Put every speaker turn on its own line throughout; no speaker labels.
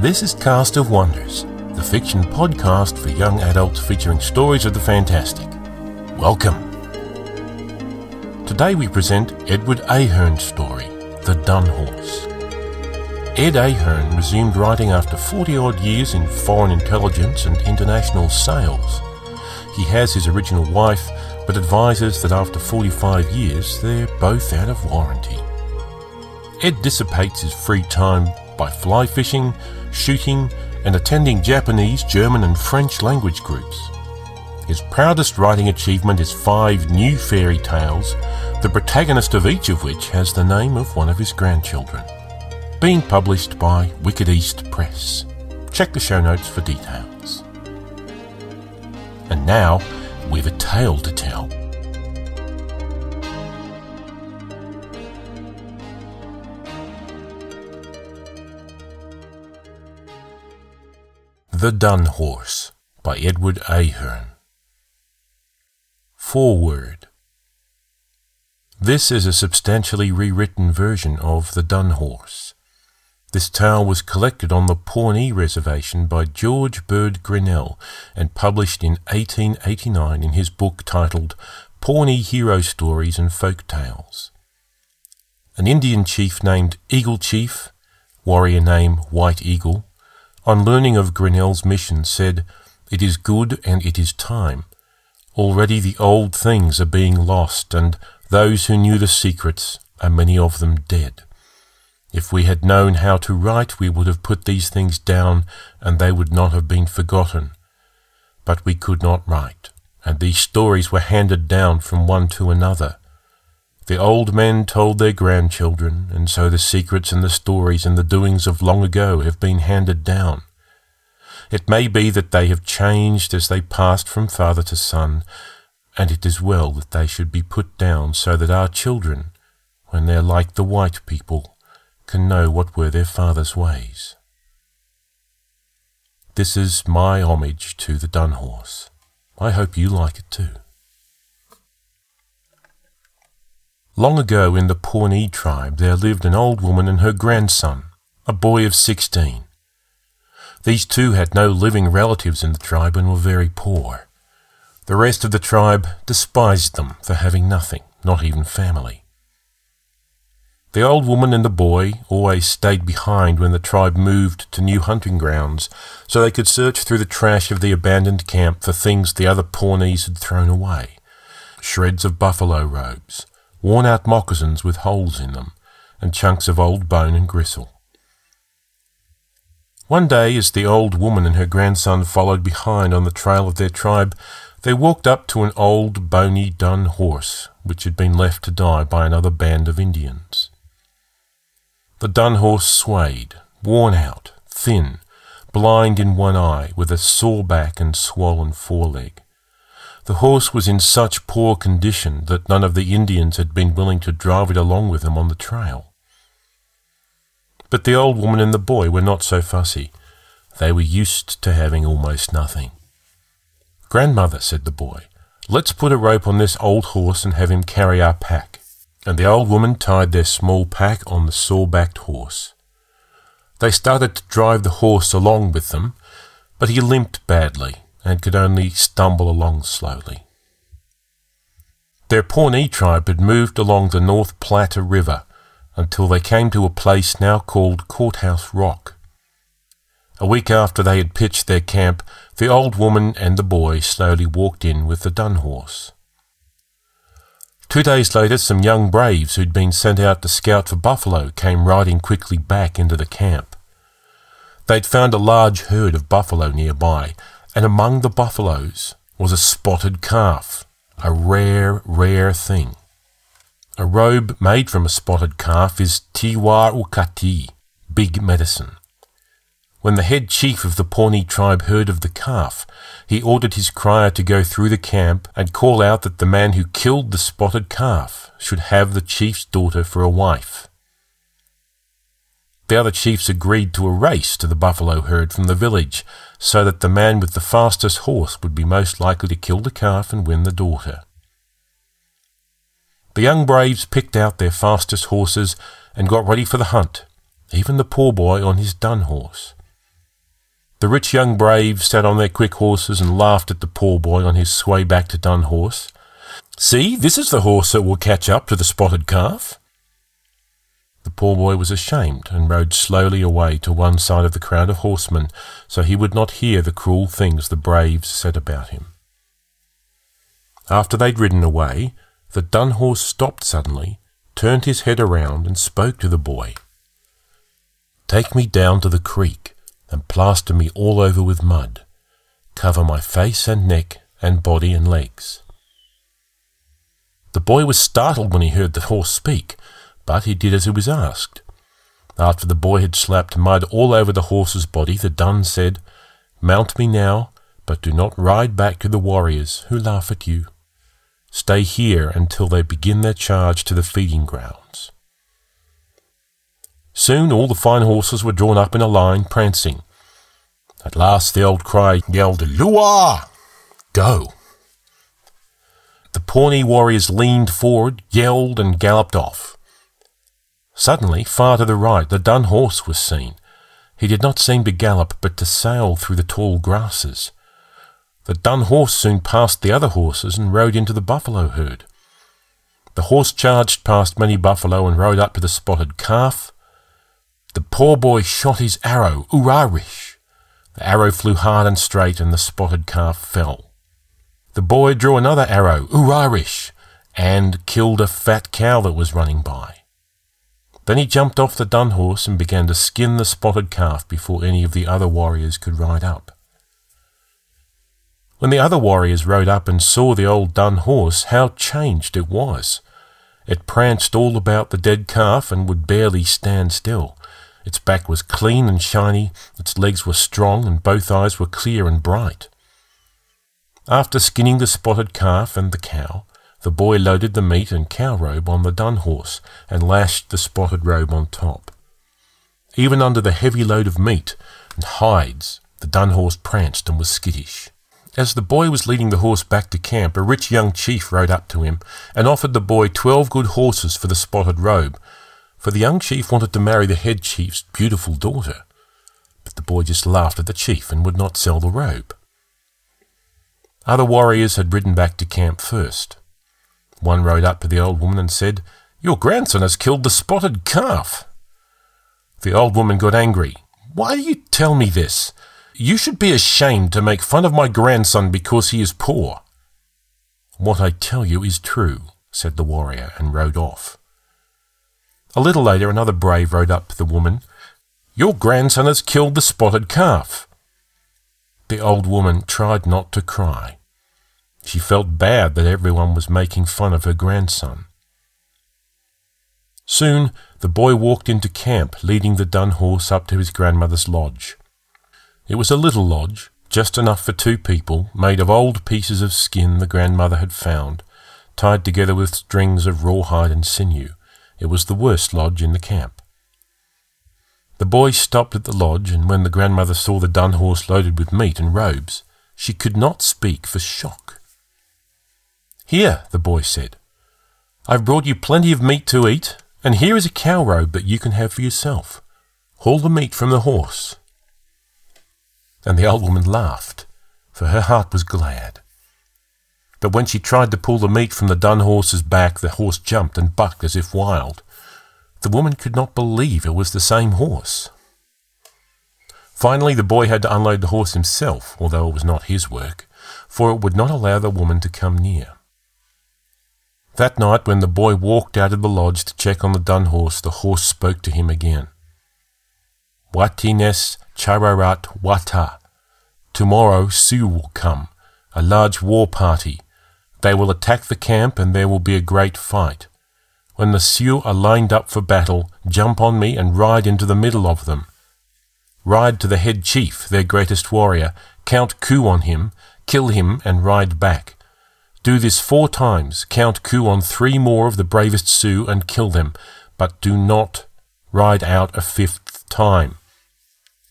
This is Cast of Wonders, the fiction podcast for young adults featuring stories of the fantastic. Welcome. Today we present Edward Ahern's story, The Dun Horse. Ed Ahern resumed writing after 40-odd years in foreign intelligence and international sales. He has his original wife, but advises that after 45 years they're both out of warranty. Ed dissipates his free time by fly fishing, shooting, and attending Japanese, German and French language groups. His proudest writing achievement is 5 new fairy tales, the protagonist of each of which has the name of one of his grandchildren. Being published by Wicked East Press. Check the show notes for details. And now, we've a tale to tell. The Dun Horse by Edward Ahern. Foreword. This is a substantially rewritten version of The Dun Horse. This tale was collected on the Pawnee Reservation by George Bird Grinnell and published in 1889 in his book titled Pawnee Hero Stories and Folk Tales. An Indian chief named Eagle Chief, warrior name White Eagle, on learning of Grinnell's mission said, "It is good and it is time. Already the old things are being lost, and those who knew the secrets are many of them dead. If we had known how to write, we would have put these things down, and they would not have been forgotten. But we could not write, and these stories were handed down from one to another. The old men told their grandchildren, and so the secrets and the stories and the doings of long ago have been handed down. It may be that they have changed as they passed from father to son, and it is well that they should be put down so that our children, when they're like the white people, can know what were their father's ways. This is my homage to the Dun Horse. I hope you like it too. Long ago in the Pawnee tribe there lived an old woman and her grandson, a boy of 16. These two had no living relatives in the tribe and were very poor. The rest of the tribe despised them for having nothing, not even family. The old woman and the boy always stayed behind when the tribe moved to new hunting grounds, so they could search through the trash of the abandoned camp for things the other Pawnees had thrown away. Shreds of buffalo robes, worn-out moccasins with holes in them, and chunks of old bone and gristle. One day, as the old woman and her grandson followed behind on the trail of their tribe, they walked up to an old, bony dun horse, which had been left to die by another band of Indians. The dun horse swayed, worn out, thin, blind in one eye, with a sore back and swollen foreleg. The horse was in such poor condition that none of the Indians had been willing to drive it along with them on the trail. But the old woman and the boy were not so fussy. They were used to having almost nothing. "Grandmother," said the boy, "let's put a rope on this old horse and have him carry our pack." And the old woman tied their small pack on the sore-backed horse. They started to drive the horse along with them, but he limped badly and could only stumble along slowly. Their Pawnee tribe had moved along the North Platte River until they came to a place now called Courthouse Rock. A week after they had pitched their camp, the old woman and the boy slowly walked in with the dun horse. 2 days later, some young braves who'd been sent out to scout for buffalo came riding quickly back into the camp. They'd found a large herd of buffalo nearby, and among the buffaloes was a spotted calf, a rare, rare thing. A robe made from a spotted calf is Tiwar Ukati, big medicine. When the head chief of the Pawnee tribe heard of the calf, he ordered his crier to go through the camp and call out that the man who killed the spotted calf should have the chief's daughter for a wife. The other chiefs agreed to a race to the buffalo herd from the village, so that the man with the fastest horse would be most likely to kill the calf and win the daughter. The young braves picked out their fastest horses and got ready for the hunt, even the poor boy on his dun horse. The rich young braves sat on their quick horses and laughed at the poor boy on his sway back to Dunhorse. "See, this is the horse that will catch up to the spotted calf." The poor boy was ashamed and rode slowly away to one side of the crowd of horsemen so he would not hear the cruel things the braves said about him. After they'd ridden away, the Dunhorse stopped suddenly, turned his head around and spoke to the boy. "Take me down to the creek and plaster me all over with mud. Cover my face and neck and body and legs." The boy was startled when he heard the horse speak, but he did as he was asked. After the boy had slapped mud all over the horse's body, the Dun said, "Mount me now, but do not ride back to the warriors who laugh at you. Stay here until they begin their charge to the feeding grounds." Soon all the fine horses were drawn up in a line, prancing. At last the old cry yelled, "Luar! Go!" The Pawnee warriors leaned forward, yelled, and galloped off. Suddenly, far to the right, the Dun horse was seen. He did not seem to gallop, but to sail through the tall grasses. The Dun horse soon passed the other horses and rode into the buffalo herd. The horse charged past many buffalo and rode up to the spotted calf. The poor boy shot his arrow, Urarish. The arrow flew hard and straight, and the spotted calf fell. The boy drew another arrow, Urarish, and killed a fat cow that was running by. Then he jumped off the Dun horse and began to skin the spotted calf before any of the other warriors could ride up. When the other warriors rode up and saw the old Dun horse, how changed it was! It pranced all about the dead calf and would barely stand still. Its back was clean and shiny, its legs were strong, and both eyes were clear and bright. After skinning the spotted calf and the cow, the boy loaded the meat and cow robe on the Dun horse and lashed the spotted robe on top. Even under the heavy load of meat and hides, the Dun horse pranced and was skittish. As the boy was leading the horse back to camp, a rich young chief rode up to him and offered the boy 12 good horses for the spotted robe, for the young chief wanted to marry the head chief's beautiful daughter. But the boy just laughed at the chief and would not sell the robe. Other warriors had ridden back to camp first. One rode up to the old woman and said, "Your grandson has killed the spotted calf." The old woman got angry. "Why do you tell me this? You should be ashamed to make fun of my grandson because he is poor." "What I tell you is true," said the warrior, and rode off. A little later another brave rode up to the woman. "Your grandson has killed the spotted calf." The old woman tried not to cry. She felt bad that everyone was making fun of her grandson. Soon the boy walked into camp, leading the Dun horse up to his grandmother's lodge. It was a little lodge, just enough for 2 people, made of old pieces of skin the grandmother had found, tied together with strings of rawhide and sinew. It was the worst lodge in the camp. The boy stopped at the lodge, and when the grandmother saw the Dun horse loaded with meat and robes, she could not speak for shock. "Here," the boy said, "I've brought you plenty of meat to eat, and here is a cow robe that you can have for yourself. Haul the meat from the horse." And the old woman laughed, for her heart was glad. But when she tried to pull the meat from the Dun horse's back, the horse jumped and bucked as if wild. The woman could not believe it was the same horse. Finally, the boy had to unload the horse himself, although it was not his work, for it would not allow the woman to come near. That night, when the boy walked out of the lodge to check on the Dun horse spoke to him again. "Watines chararat wata. Tomorrow Sioux will come, a large war party. They will attack the camp and there will be a great fight. When the Sioux are lined up for battle, jump on me and ride into the middle of them. Ride to the head chief, their greatest warrior, count coup on him, kill him and ride back. Do this 4 times, count coup on 3 more of the bravest Sioux and kill them, but do not ride out a 5th time.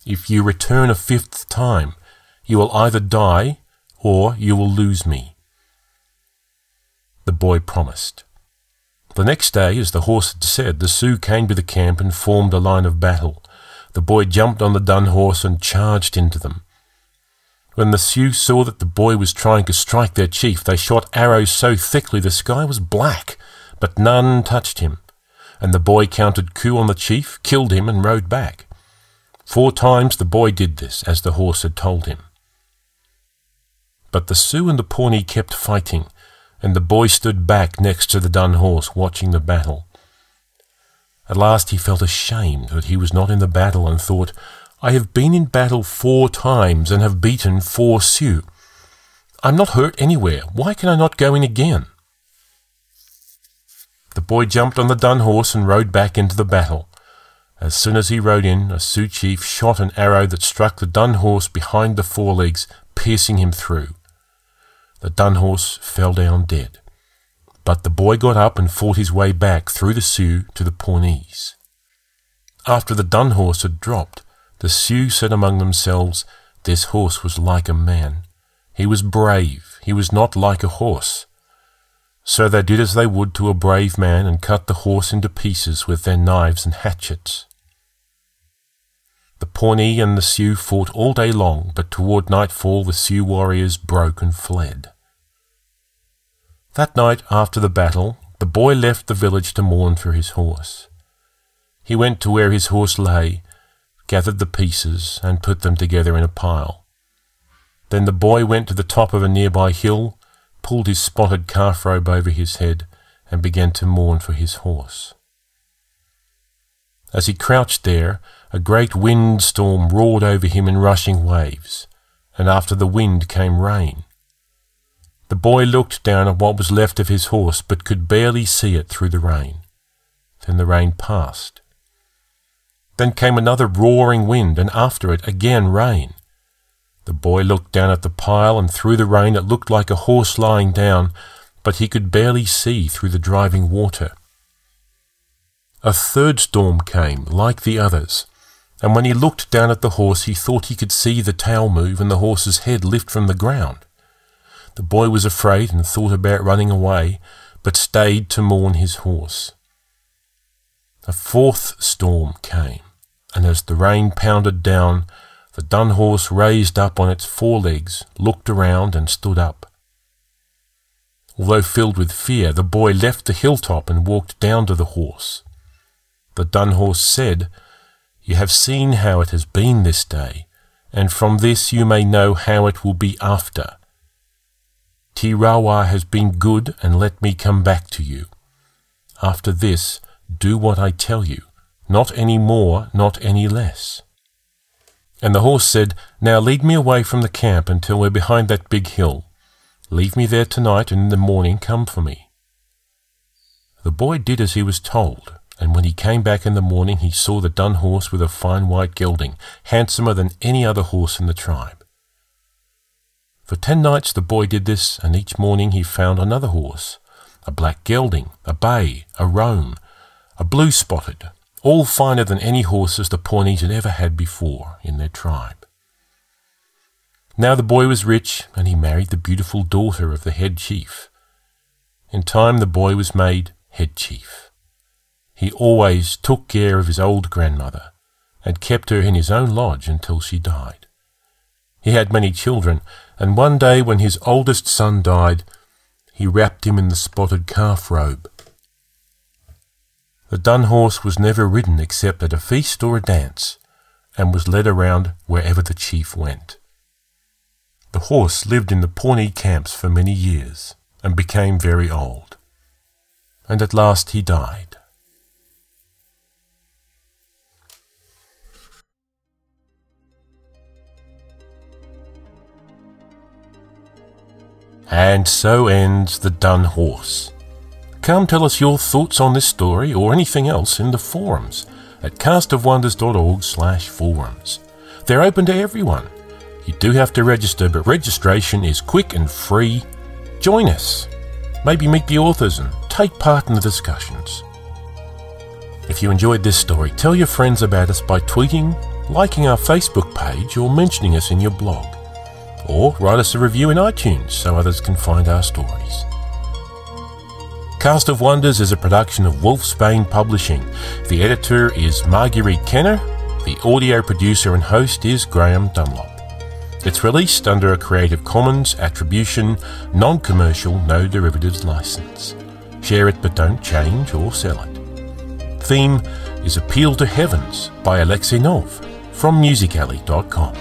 If you return a 5th time, you will either die or you will lose me." The boy promised. The next day, as the horse had said, the Sioux came to the camp and formed a line of battle. the boy jumped on the dun horse and charged into them. When the Sioux saw that the boy was trying to strike their chief, they shot arrows so thickly the sky was black, but none touched him, and the boy counted coup on the chief, killed him, and rode back. 4 times the boy did this, as the horse had told him. But the Sioux and the Pawnee kept fighting, and the boy stood back next to the dun horse, watching the battle. At last he felt ashamed that he was not in the battle, and thought, "I have been in battle 4 times and have beaten 4 Sioux. I'm not hurt anywhere. Why can I not go in again?" The boy jumped on the dun horse and rode back into the battle. As soon as he rode in, a Sioux chief shot an arrow that struck the dun horse behind the forelegs, piercing him through. The dun horse fell down dead, but the boy got up and fought his way back through the Sioux to the Pawnees. After the dun horse had dropped, the Sioux said among themselves, "This horse was like a man. He was brave. He was not like a horse." So they did as they would to a brave man, and cut the horse into pieces with their knives and hatchets. The Pawnee and the Sioux fought all day long, but toward nightfall the Sioux warriors broke and fled. That night after the battle, the boy left the village to mourn for his horse. He went to where his horse lay, gathered the pieces, and put them together in a pile. Then the boy went to the top of a nearby hill, pulled his spotted calf robe over his head, and began to mourn for his horse. As he crouched there, a great windstorm roared over him in rushing waves, and after the wind came rain. The boy looked down at what was left of his horse, but could barely see it through the rain. Then the rain passed. Then came another roaring wind, and after it again rain. The boy looked down at the pile, and through the rain it looked like a horse lying down, but he could barely see through the driving water. A third storm came, like the others, and when he looked down at the horse he thought he could see the tail move and the horse's head lift from the ground. The boy was afraid and thought about running away, but stayed to mourn his horse. A 4th storm came, and as the rain pounded down, the dun horse raised up on its 4 legs, looked around, and stood up. Although filled with fear, the boy left the hilltop and walked down to the horse. The dun horse said, "You have seen how it has been this day, and from this you may know how it will be after. Te Rawa has been good, and let me come back to you. After this, do what I tell you, not any more, not any less." And the horse said, "Now lead me away from the camp until we're behind that big hill. Leave me there tonight, and in the morning come for me." The boy did as he was told, and when he came back in the morning he saw the dun horse with a fine white gelding, handsomer than any other horse in the tribe. For 10 nights the boy did this, and each morning he found another horse, a black gelding, a bay, a roan, a blue spotted, all finer than any horses the Pawnees had ever had before in their tribe. Now the boy was rich, and he married the beautiful daughter of the head chief. In time the boy was made head chief. He always took care of his old grandmother, and kept her in his own lodge until she died. He had many children, and one day when his oldest son died, he wrapped him in the spotted calf robe. The dun horse was never ridden except at a feast or a dance, and was led around wherever the chief went. The horse lived in the Pawnee camps for many years, and became very old, and at last he died. And so ends The Dun Horse. Come tell us your thoughts on this story or anything else in the forums at castofwonders.org/forums. They're open to everyone. You do have to register, but registration is quick and free. Join us. Maybe meet the authors and take part in the discussions. If you enjoyed this story, tell your friends about us by tweeting, liking our Facebook page, or mentioning us in your blog. Or write us a review in iTunes so others can find our stories. Cast of Wonders is a production of Wolfsbane Publishing. The editor is Marguerite Kenner, The audio producer and host is Graham Dunlop. It's released under a Creative Commons Attribution, Non-Commercial, No Derivatives license. Share it but don't change or sell it. Theme is Appeal to Heavens by Alexei Nov from musicalley.com.